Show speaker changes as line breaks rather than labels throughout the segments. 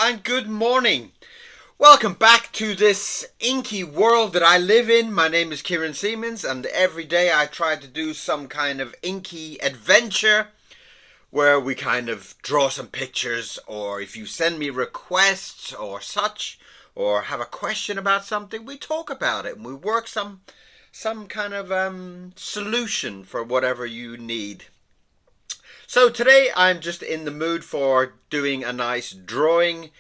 and good morning. Welcome back to this inky world that I live in. My name is Kieron Seamons, and every day I try to do some kind of inky adventure where we kind of draw some pictures, or if you send me requests or such, or have a question about something, we talk about it and we work some kind of solution for whatever you need. So today I'm just in the mood for doing a nice drawing.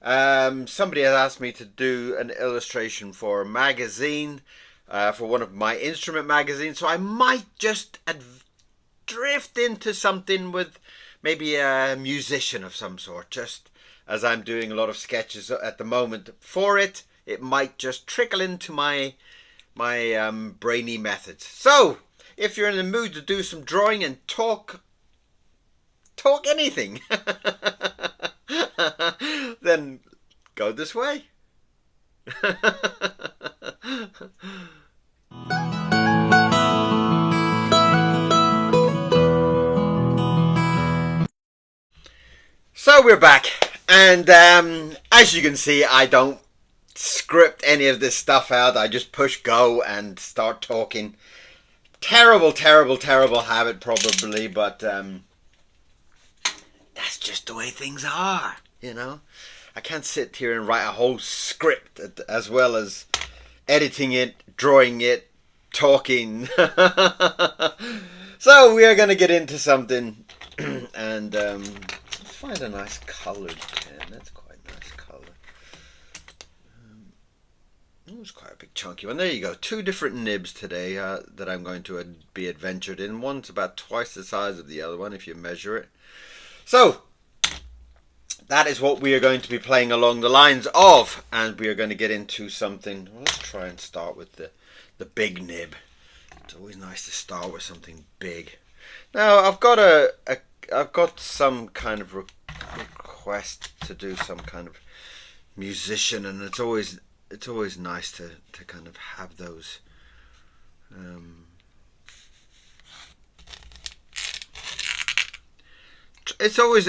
Somebody has asked me to do an illustration for a magazine, for one of my instrument magazines, so I might just drift into something with maybe a musician of some sort, just as I'm doing a lot of sketches at the moment for it. It might just trickle into my brainy methods. So if you're in the mood to do some drawing and talk anything, then go this way. So we're back, and as you can see, I don't script any of this stuff out. I just push go and start talking. Terrible habit probably, but that's just the way things are, you know. I can't sit here and write a whole script as well as editing it, drawing it, talking. So we are going to get into something, and let's find a nice coloured pen. That's quite a nice colour. It's quite a big chunky one. There you go. Two different nibs today that I'm going to be adventured in. One's about twice the size of the other one if you measure it. So that is what we are going to be playing along the lines of, and we are going to get into something. Well, let's try and start with the big nib. It's always nice to start with something big. Now I've got some kind of request to do some kind of musician, and it's always nice to kind of have those. It's always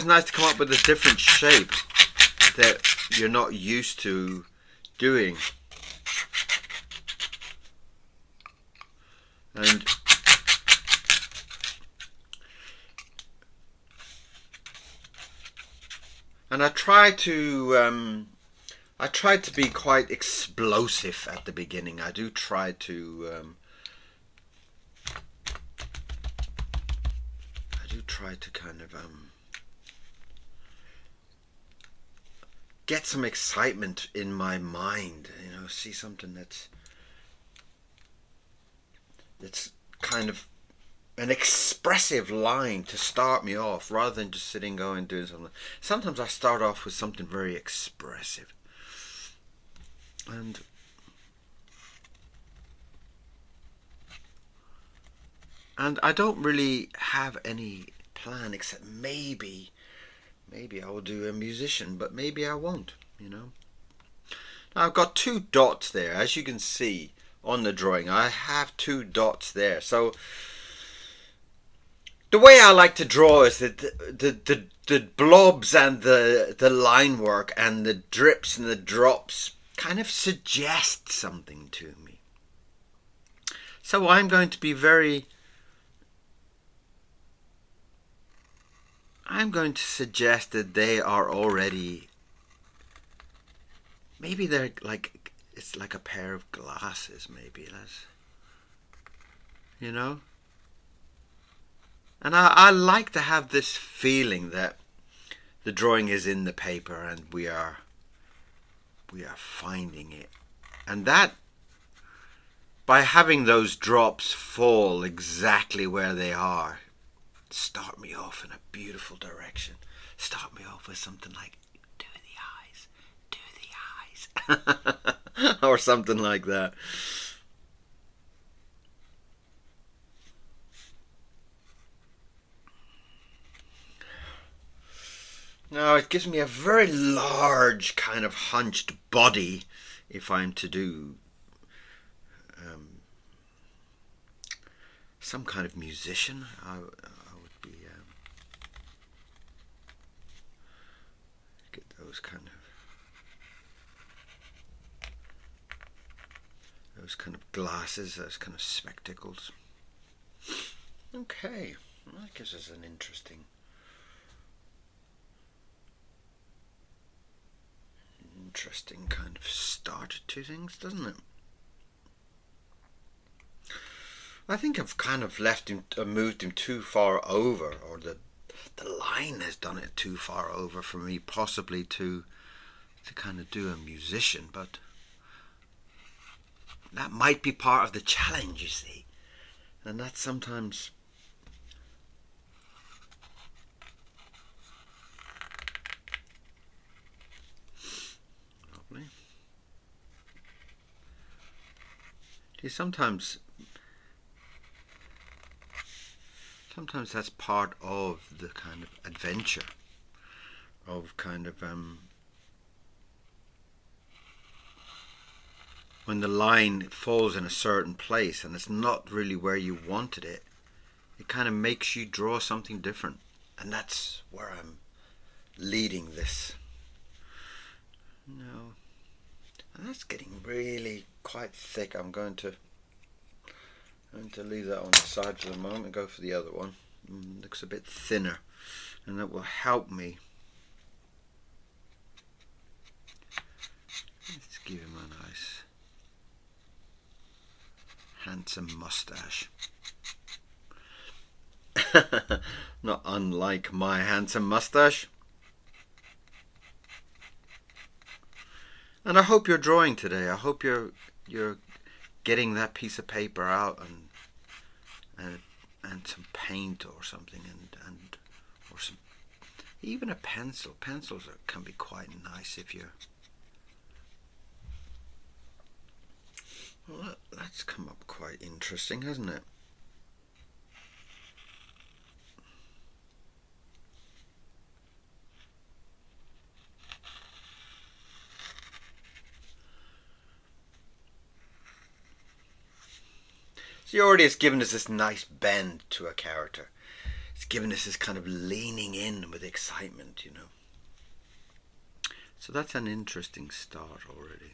nice to come up with a different shape that you're not used to doing. And I try to be quite explosive at the beginning. I do try to kind of get some excitement in my mind, you know, see something that's kind of an expressive line to start me off, rather than just sitting going doing something. Sometimes I start off with something very expressive, and I don't really have any plan except maybe I will do a musician, but maybe I won't, you know. Now I've got two dots there, as you can see on the drawing. I have two dots there. So the way I like to draw is that the blobs and the line work and the drips and the drops kind of suggest something to me. So I'm going to suggest that they are already, maybe they're like, it's like a pair of glasses, maybe, you know. And I like to have this feeling that the drawing is in the paper and we are finding it, and that by having those drops fall exactly where they are, start me off in a beautiful direction. Start me off with something like, do the eyes, or something like that. Now it gives me a very large kind of hunched body if I'm to do some kind of musician. I would be those kind of glasses, those kind of spectacles. Okay, well, that gives us an interesting kind of start to things, doesn't it? I think I've kind of moved him too far over, or the line has done it too far over for me, possibly to kind of do a musician, but that might be part of the challenge, you see. And that's sometimes lovely. See, sometimes that's part of the kind of adventure of kind of when the line falls in a certain place and it's not really where you wanted it, it kind of makes you draw something different. And that's where I'm leading this. No. And that's getting really quite thick. I'm going to leave that on the side for the moment and go for the other one. Looks a bit thinner, and that will help me. Let's give him a nice handsome mustache. Not unlike my handsome mustache. And I hope you're drawing today. I hope you're getting that piece of paper out and some paint or something, and or some, even a pencil. Pencils can be quite nice if you're. Well, that's come up quite interesting, hasn't it? So already it's given us this nice bend to a character. It's given us this kind of leaning in with excitement, you know. So that's an interesting start already.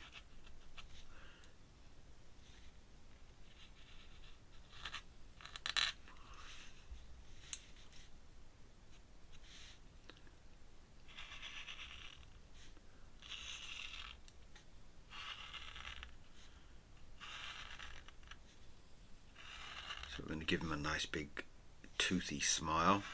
So we're going to give him a nice big toothy smile.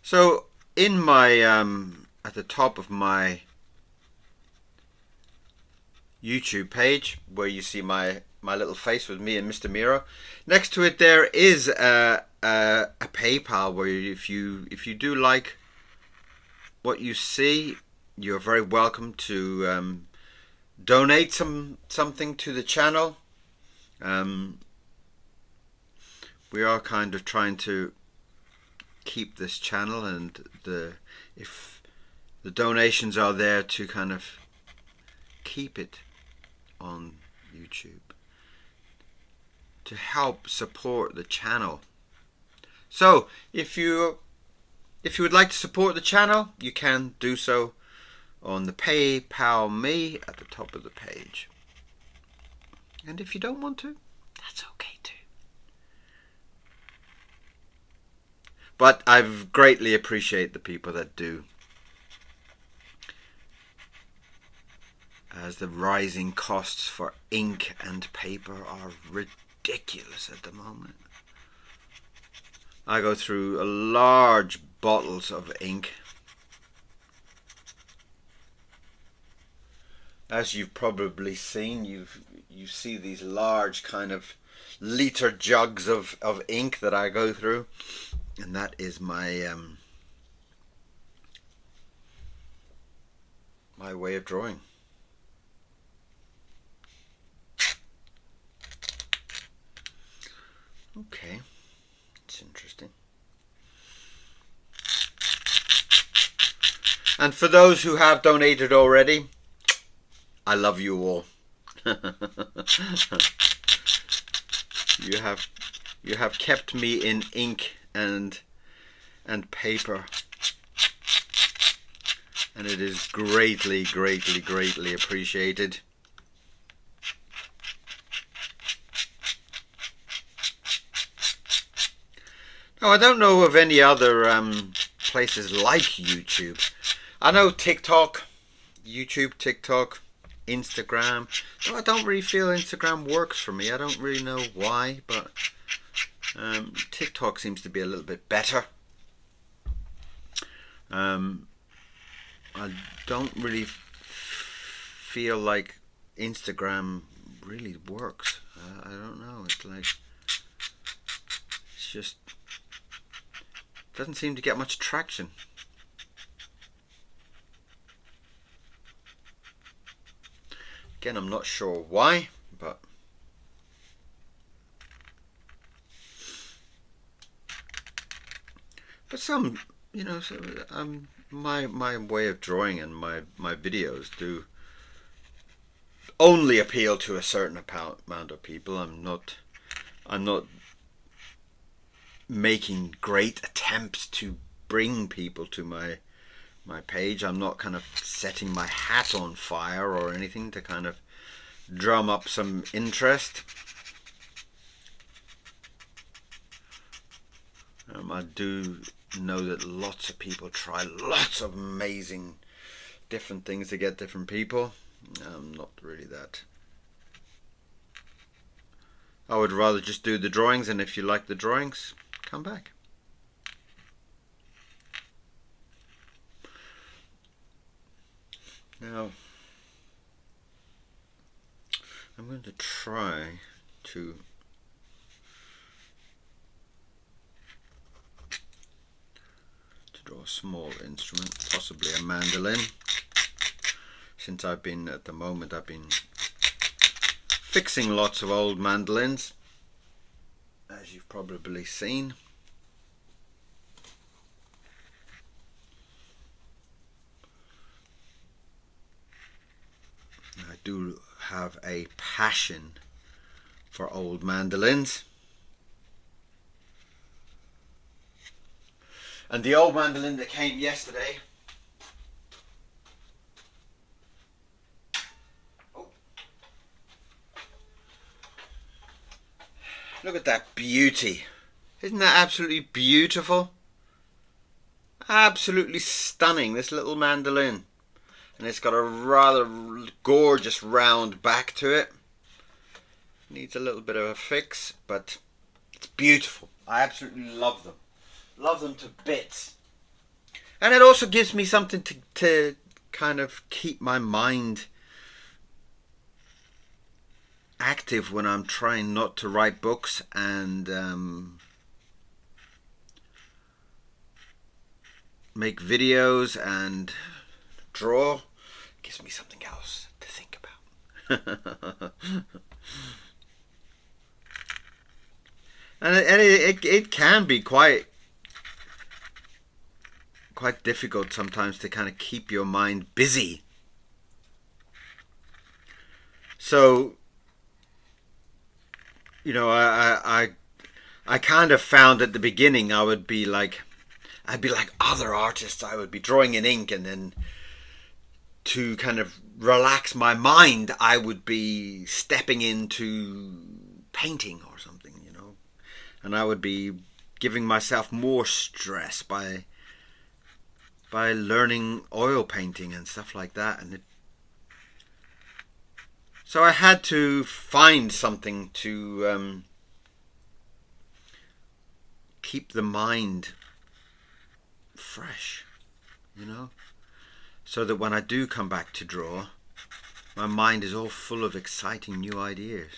So in my at the top of my YouTube page, where you see my little face with me and Mr. Miro, next to it there is a PayPal where if you do like what you see, you're very welcome to donate something to the channel. We are kind of trying to keep this channel, and if the donations are there to kind of keep it on YouTube, to help support the channel. So if you would like to support the channel, you can do so on the PayPal me at the top of the page. And if you don't want to, that's okay too. But I greatly appreciate the people that do, as the rising costs for ink and paper are ridiculous at the moment. I go through large bottles of ink. As you've probably seen, you see these large kind of liter jugs of ink that I go through, and that is my my way of drawing. Okay, it's interesting. And for those who have donated already, I love you all. you have kept me in ink and paper, and it is greatly appreciated. Now, I don't know of any other places like YouTube. I know TikTok, Instagram. No, I don't really feel Instagram works for me. I don't really know why, but TikTok seems to be a little bit better. I don't really feel like Instagram really works. I don't know. It's like, it's just doesn't seem to get much traction. Again, I'm not sure why, but some, you know, so, my way of drawing and my videos do only appeal to a certain amount of people. I'm not making great attempts to bring people to my page. I'm not kind of setting my hat on fire or anything to kind of drum up some interest. I do know that lots of people try lots of amazing different things to get different people. I'm not really that. I would rather just do the drawings, and if you like the drawings, come back. Now, I'm going to try to draw a small instrument, possibly a mandolin. Since I've been fixing lots of old mandolins, as you've probably seen. I do have a passion for old mandolins. And the old mandolin that came yesterday, look at that beauty. Isn't that absolutely beautiful? Absolutely stunning, this little mandolin. And it's got a rather gorgeous round back to it. Needs a little bit of a fix, but it's beautiful. I absolutely love them. Love them to bits. And it also gives me something to kind of keep my mind active when I'm trying not to write books and make videos and draw. It gives me something else to think about. And it can be quite difficult sometimes to kind of keep your mind busy. So, you know, I kind of found at the beginning I'd be like other artists. I would be drawing in ink, and then to kind of relax my mind, I would be stepping into painting or something, you know. And I would be giving myself more stress by learning oil painting and stuff like that. And so I had to find something to keep the mind fresh, you know, so that when I do come back to draw, my mind is all full of exciting new ideas.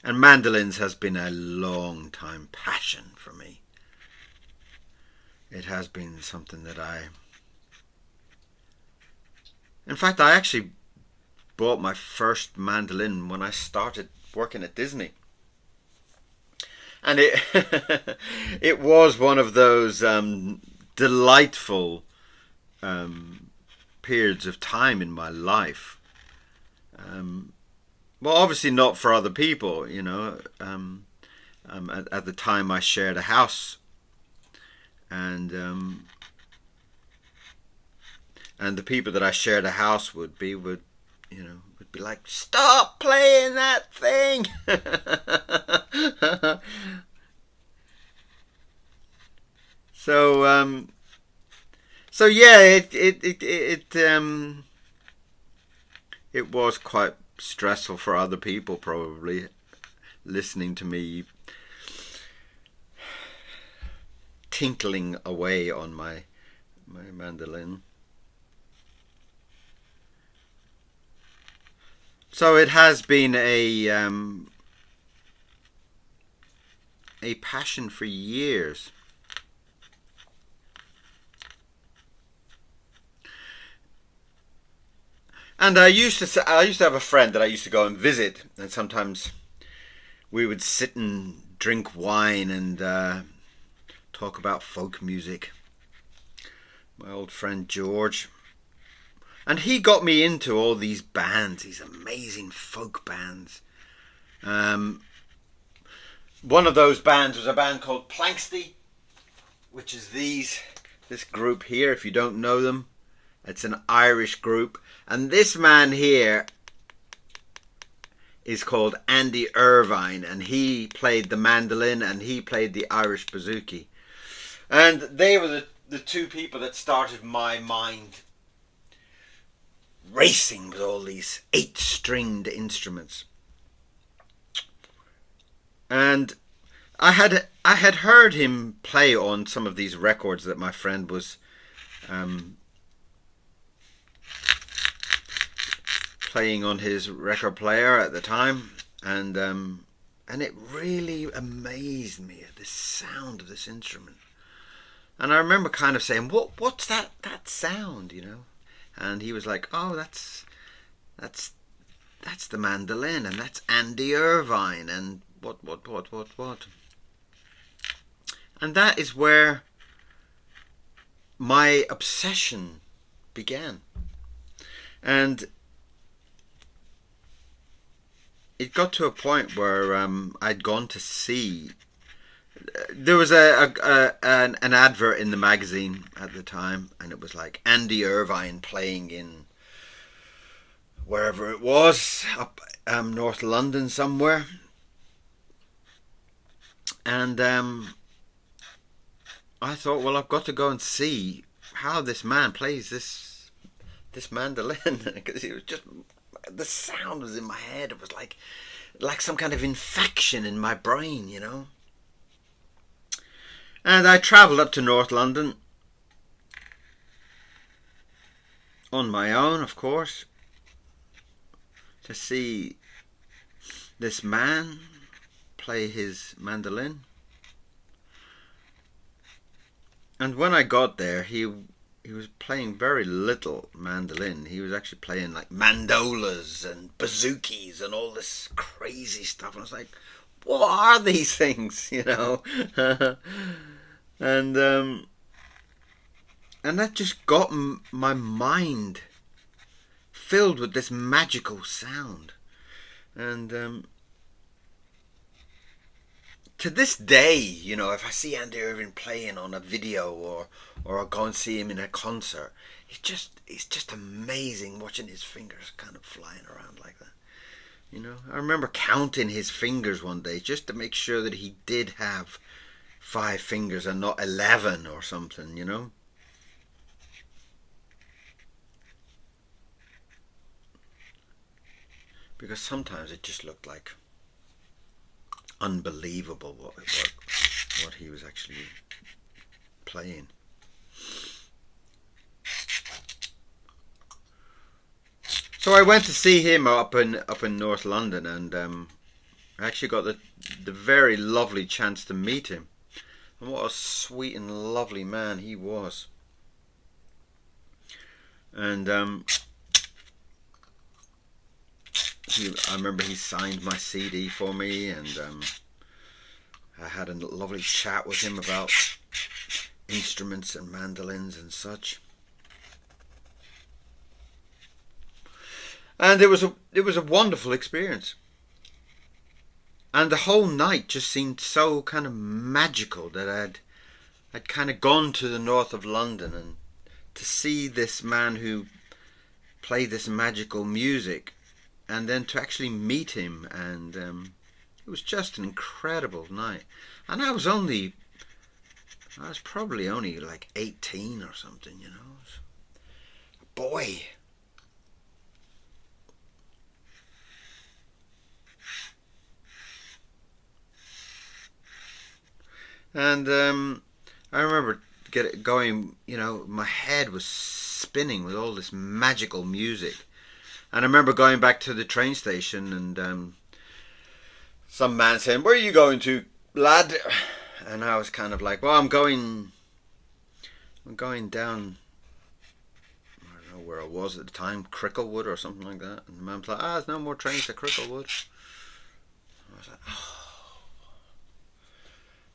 And mandolins has been a long time passion for me. It has been something that in fact, I actually bought my first mandolin when I started working at Disney. And it was one of those delightful periods of time in my life. Well, obviously not for other people, you know. At the time, I shared a house, and the people that I shared a house would be like, stop playing that thing. So so yeah, it was quite stressful for other people, probably, listening to me tinkling away on my mandolin. So it has been a passion for years. And I used to have a friend that I used to go and visit, and sometimes we would sit and drink wine and talk about folk music. My old friend George. And he got me into all these bands, these amazing folk bands. One of those bands was a band called Planksty, which is this group here, if you don't know them. It's an Irish group. And this man here is called Andy Irvine, and he played the mandolin and he played the Irish bouzouki. And they were the two people that started my mind racing with all these 8-stringed instruments. And I had heard him play on some of these records that my friend was playing on his record player at the time, and it really amazed me at the sound of this instrument. And I remember kind of saying, "What's that sound?" You know. And he was like, "Oh, that's the mandolin, and that's Andy Irvine, and what." And that is where my obsession began. And it got to a point where I'd gone to see. There was an advert in the magazine at the time, and it was like Andy Irvine playing in wherever it was, up North London somewhere. And I thought, well, I've got to go and see how this man plays this mandolin, because it was just, the sound was in my head. It was like some kind of infection in my brain, you know. And I travelled up to North London on my own, of course, to see this man play his mandolin. And when I got there, he was playing very little mandolin. He was actually playing like mandolas and bouzouki's and all this crazy stuff. And I was like, what are these things, you know? And that just got my mind filled with this magical sound. And to this day, you know, if I see Andy Irvine playing on a video or I go and see him in a concert, it's just amazing watching his fingers kind of flying around like that. You know, I remember counting his fingers one day just to make sure that he did have 5 fingers and not 11 or something, you know. Because sometimes it just looked like unbelievable what he was actually playing. So I went to see him up in North London, and I actually got the very lovely chance to meet him. And what a sweet and lovely man he was. And I remember he signed my CD for me, and I had a lovely chat with him about instruments and mandolins and such. And it was a wonderful experience. And the whole night just seemed so kind of magical that I'd kind of gone to the north of London, and to see this man who played this magical music, and then to actually meet him, and it was just an incredible night. And I was probably only like 18 or something, you know. Boy. And I remember going, you know, my head was spinning with all this magical music. And I remember going back to the train station, and some man saying, "Where are you going to, lad?" And I was kind of like, "Well, I'm going down." I don't know where I was at the time, Cricklewood or something like that. And the man's like, "There's no more trains to Cricklewood." I was like, "Oh."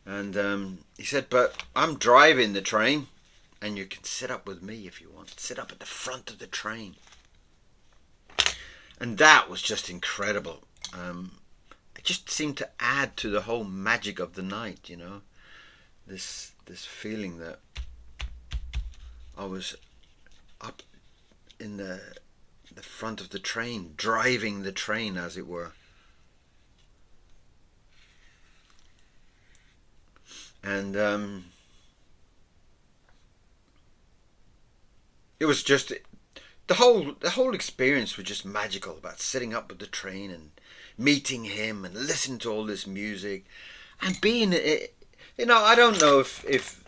And he said, "But I'm driving the train, and you can sit up with me if you want. Sit up at the front of the train." And that was just incredible. It just seemed to add to the whole magic of the night, you know. This feeling that I was up in the front of the train, driving the train, as it were. And it was just the whole experience was just magical, about sitting up with the train and meeting him and listening to all this music and being, you know, I don't know if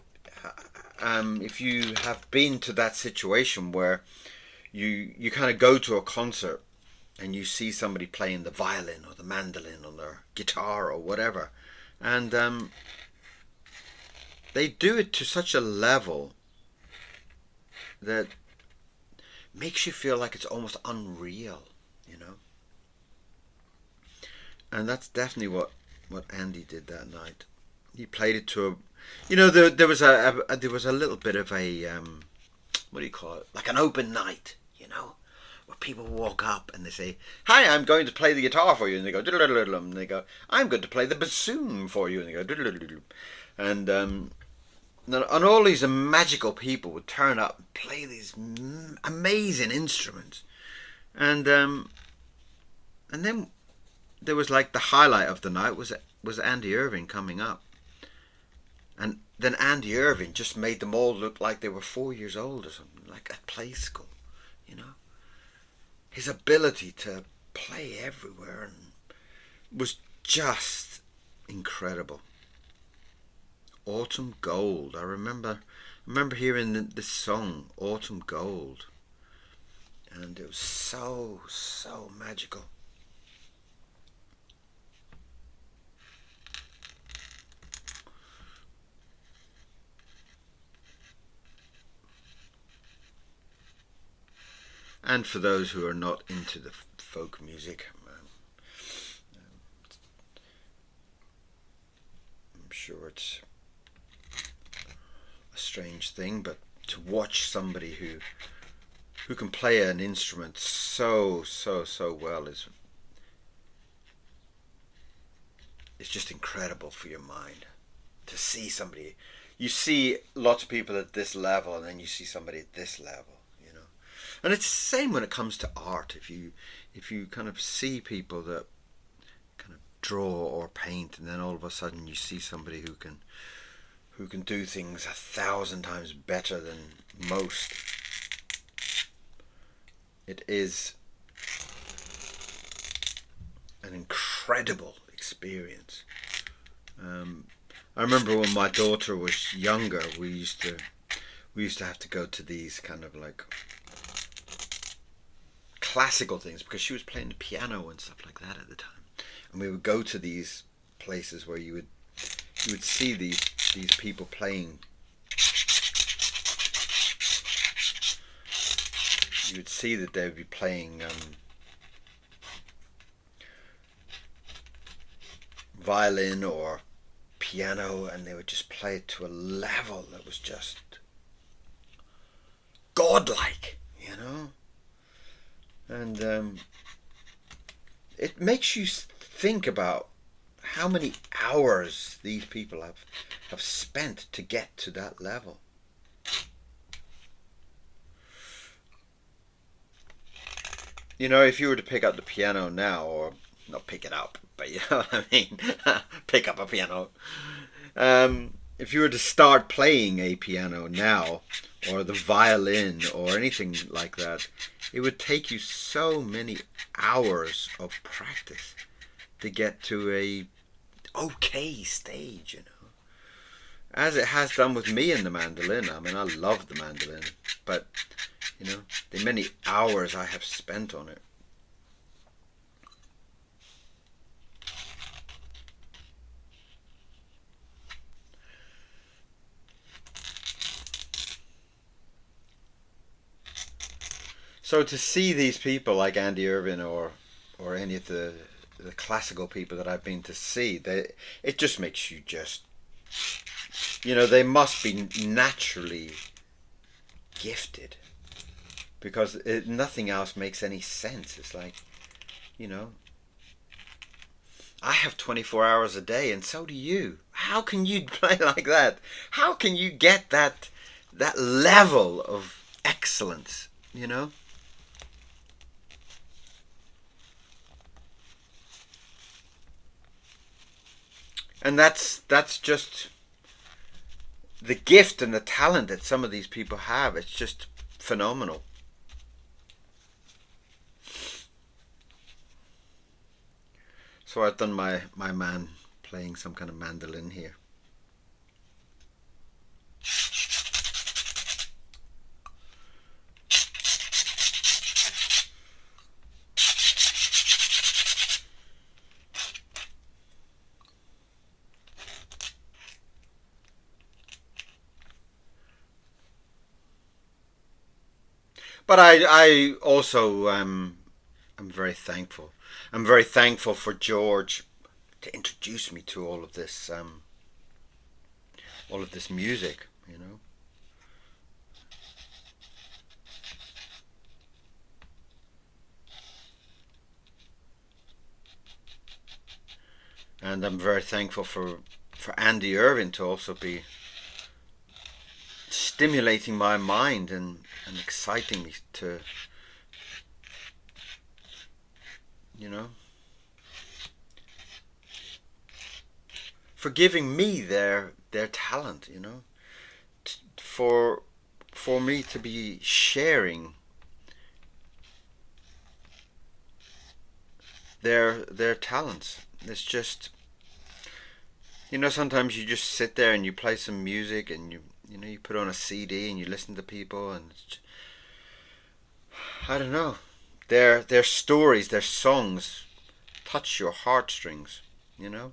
you have been to that situation where you kind of go to a concert and you see somebody playing the violin or the mandolin or their guitar or whatever, and they do it to such a level that makes you feel like it's almost unreal, you know. And that's definitely what Andy did that night. He played it to a, you know, there was a little bit of a what do you call it, like an open night, you know, where people walk up and they say, "Hi, I'm going to play the guitar for you," and they go, and they go, "I'm going to play the bassoon for you," and they go, and and all these magical people would turn up and play these amazing instruments, and then there was like the highlight of the night was Andy Irving coming up, and then Andy Irving just made them all look like they were 4 years old or something, like at play school, you know. His ability to play everywhere and was just incredible. Autumn Gold. I remember hearing this song, Autumn Gold, and it was so magical. And for those who are not into the folk music, I'm sure it's a strange thing, but to watch somebody who can play an instrument so well is it's just incredible for your mind. To see somebody, you see lots of people at this level, and then you see somebody at this level, you know. And it's the same when it comes to art. If you kind of see people that kind of draw or paint, and then all of a sudden you see somebody who can do things 1,000 times better than most, it is an incredible experience. I remember when my daughter was younger, we used to have to go to these kind of like classical things, because she was playing the piano and stuff like that at the time, and we would go to these places where you would see these people playing. You would see that they would be playing violin or piano, and they would just play it to a level that was just godlike, you know. And it makes you think about how many hours these people have spent to get to that level. You know, if you were to pick up the piano now, or not pick it up, but you know what I mean, pick up a piano. If you were to start playing a piano now, or the violin, or anything like that, it would take you so many hours of practice to get to a okay stage, you know. As it has done with me and the mandolin. I mean, I love the mandolin, but you know, the many hours I have spent on it. So to see these people like Andy Irvin or any of the classical people that I've been to see, it just makes you just, you know, they must be naturally gifted, because nothing else makes any sense. It's like, you know, I have 24 hours a day, and so do you. How can you play like that? How can you get that level of excellence, you know? And that's just the gift and the talent that some of these people have. It's just phenomenal. So I've done my man playing some kind of mandolin here. But I also I'm very thankful. I'm very thankful for George to introduce me to all of this music, you know. And I'm very thankful for Andy Irvin to also be stimulating my mind and exciting me to, you know, for giving me their talent, you know, for me to be sharing their talents. It's just, you know, sometimes you just sit there and you play some music, and you know, you put on a CD and you listen to people, and it's just, I don't know, their stories, their songs touch your heartstrings, you know.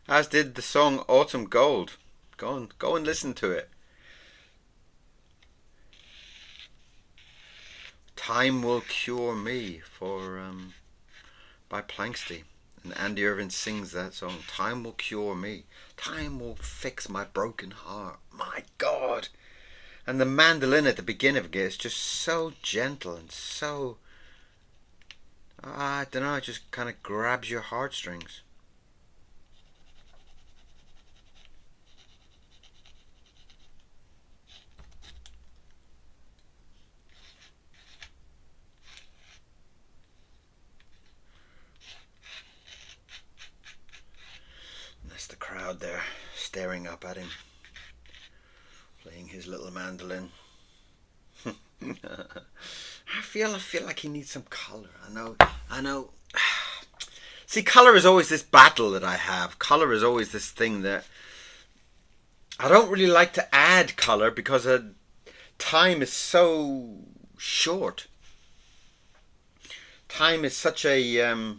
As did the song Autumn Gold. Go and listen to it. Time Will Cure Me by Planksty. And Andy Irvin sings that song. Time will cure me. Time will fix my broken heart. My God. And the mandolin at the beginning of it is just so gentle and so, I don't know, it just kind of grabs your heartstrings. The crowd there staring up at him, playing his little mandolin. I feel like he needs some color. I know. See, color is always this battle that I have. Color is always this thing that I don't really like to add color, because time is so short. Time is such a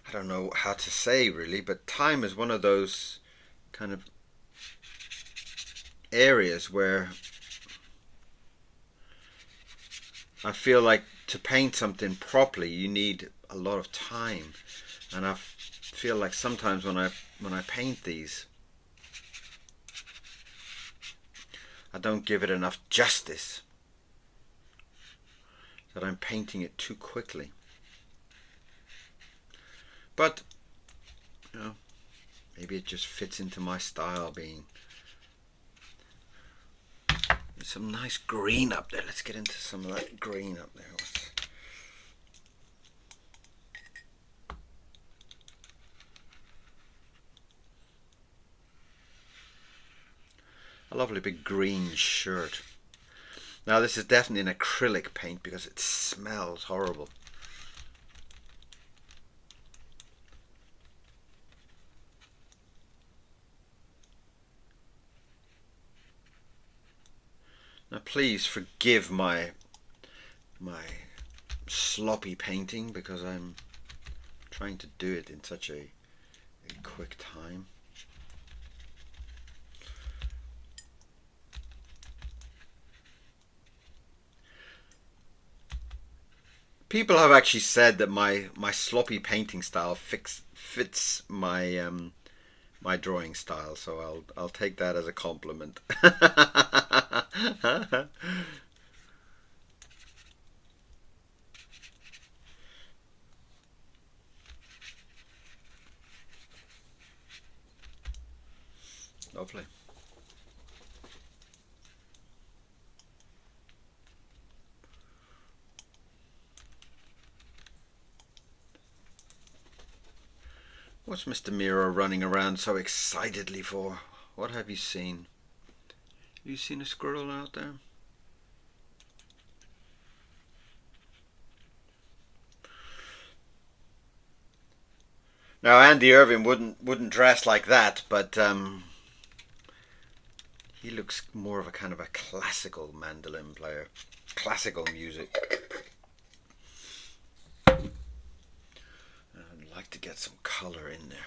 I don't know how to say really, but time is one of those kind of areas where I feel like to paint something properly you need a lot of time. And I feel like sometimes when I paint these, I don't give it enough justice, that I'm painting it too quickly. But you know, maybe it just fits into my style. Being there's some nice green up there. Let's get into some of that green up there. A lovely big green shirt. Now this is definitely an acrylic paint because it smells horrible. Now please forgive my sloppy painting because I'm trying to do it in such a quick time. People have actually said that my sloppy painting style fits my my drawing style, so I'll take that as a compliment. Lovely. What's Mr. Miro running around so excitedly for? What have you seen? Have you seen a squirrel out there? Now Andy Irving wouldn't dress like that, but he looks more of a kind of a classical mandolin player, classical music. I'd like to get some color in there.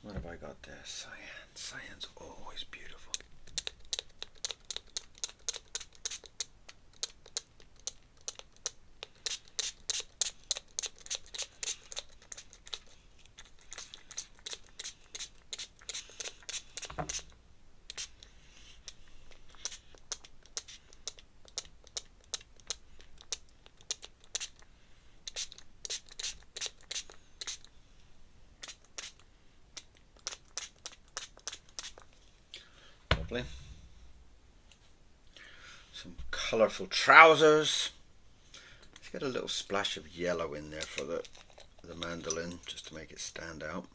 What have I got there? Cyan. Cyan's always beautiful. Lovely. Some colourful trousers. Let's get a little splash of yellow in there for the mandolin, just to make it stand out.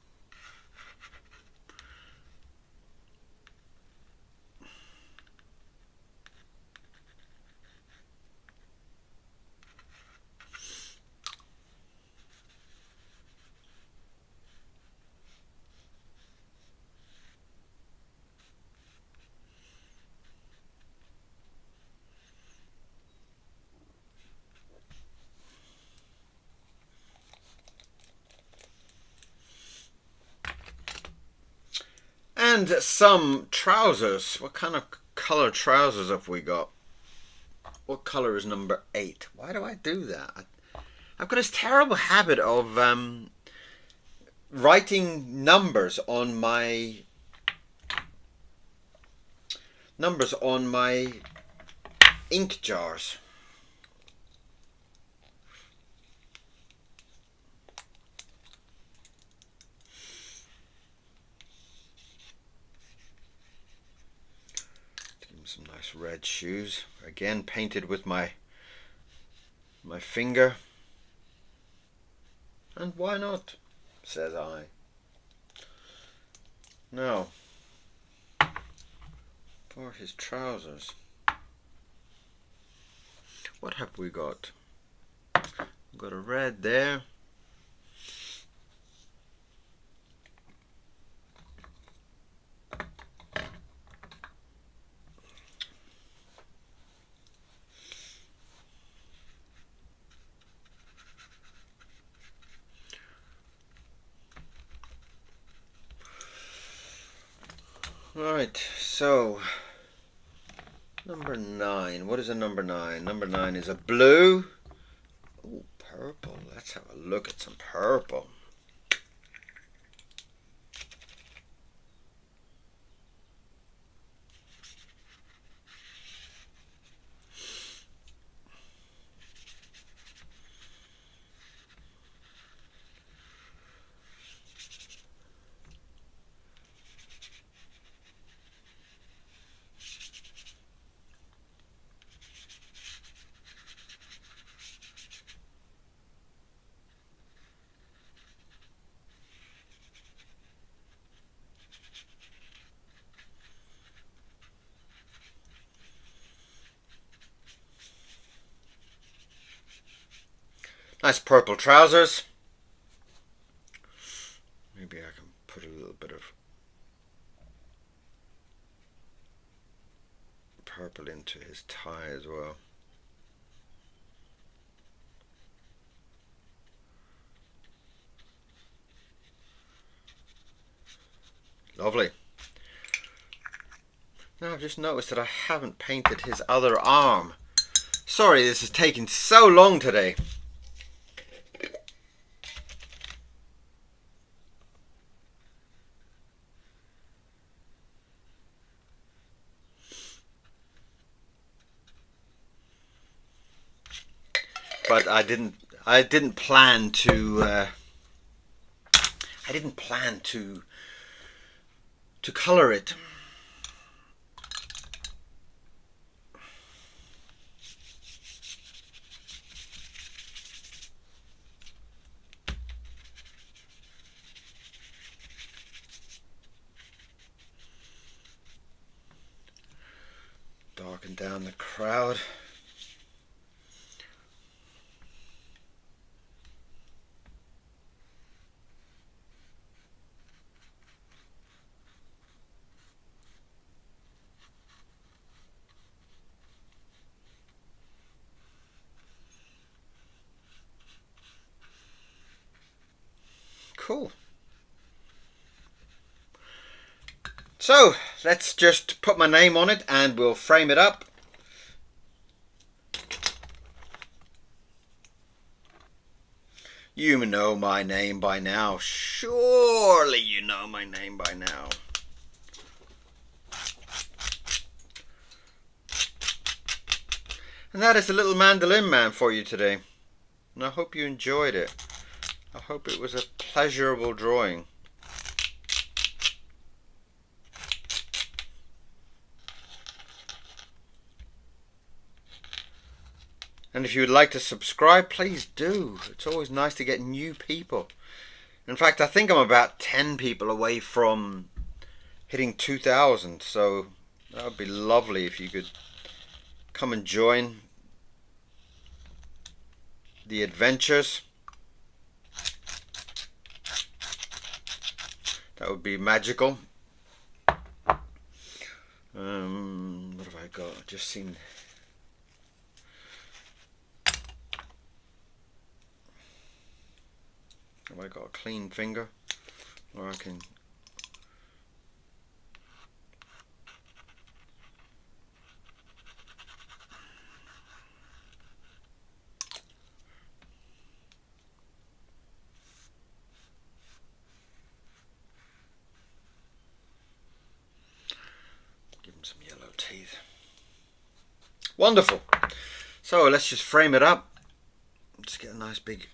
And some trousers. What kind of color trousers have we got? What color is number 8? Why do I do that? I've got this terrible habit of writing numbers on my ink jars. Some nice red shoes, again painted with my finger. And why not, says I. Now, for his trousers, what have we got? We've got a red there. Right, so Number 9. What is a number 9? Number 9 is a blue. Oh, purple. Let's have a look at some purple. Nice purple trousers. Maybe I can put a little bit of purple into his tie as well. Lovely. Now I've just noticed that I haven't painted his other arm. Sorry, this is taking so long today. But I didn't plan to color it. Darken down the crowd. Cool. So let's just put my name on it and we'll frame it up. You know my name by now. Surely you know my name by now. And that is the little Mandolin Man for you today. And I hope you enjoyed it. I hope it was a pleasurable drawing. And if you would like to subscribe, please do. It's always nice to get new people. In fact, I think I'm about 10 people away from hitting 2,000. So that would be lovely if you could come and join the adventures. That would be magical. What have I got? I've just seen. Have I got a clean finger? Or I can. Some yellow teeth. Wonderful. So let's just frame it up. Just get a nice big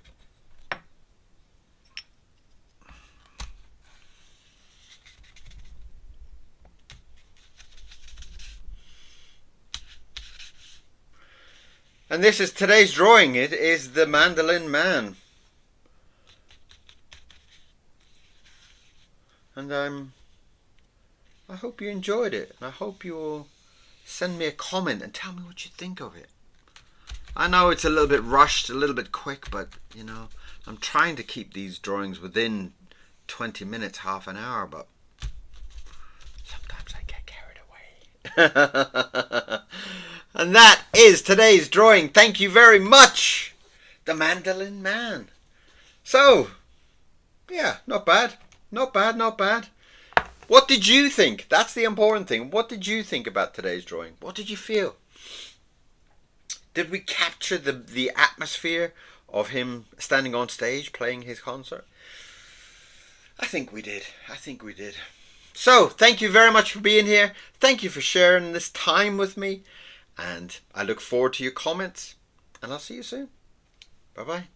and this is today's drawing. It is the Mandolin Man. And I hope you enjoyed it. I hope you'll send me a comment and tell me what you think of it. I know it's a little bit rushed, a little bit quick, but you know, I'm trying to keep these drawings within 20 minutes, half an hour, but sometimes I get carried away. And that is today's drawing. Thank you very much, the Mandolin Man. So, yeah, not bad. Not bad, not bad. What did you think? That's the important thing. What did you think about today's drawing? What did you feel? Did we capture the atmosphere of him standing on stage playing his concert? I think we did. I think we did. So, thank you very much for being here. Thank you for sharing this time with me. And I look forward to your comments. And I'll see you soon. Bye-bye.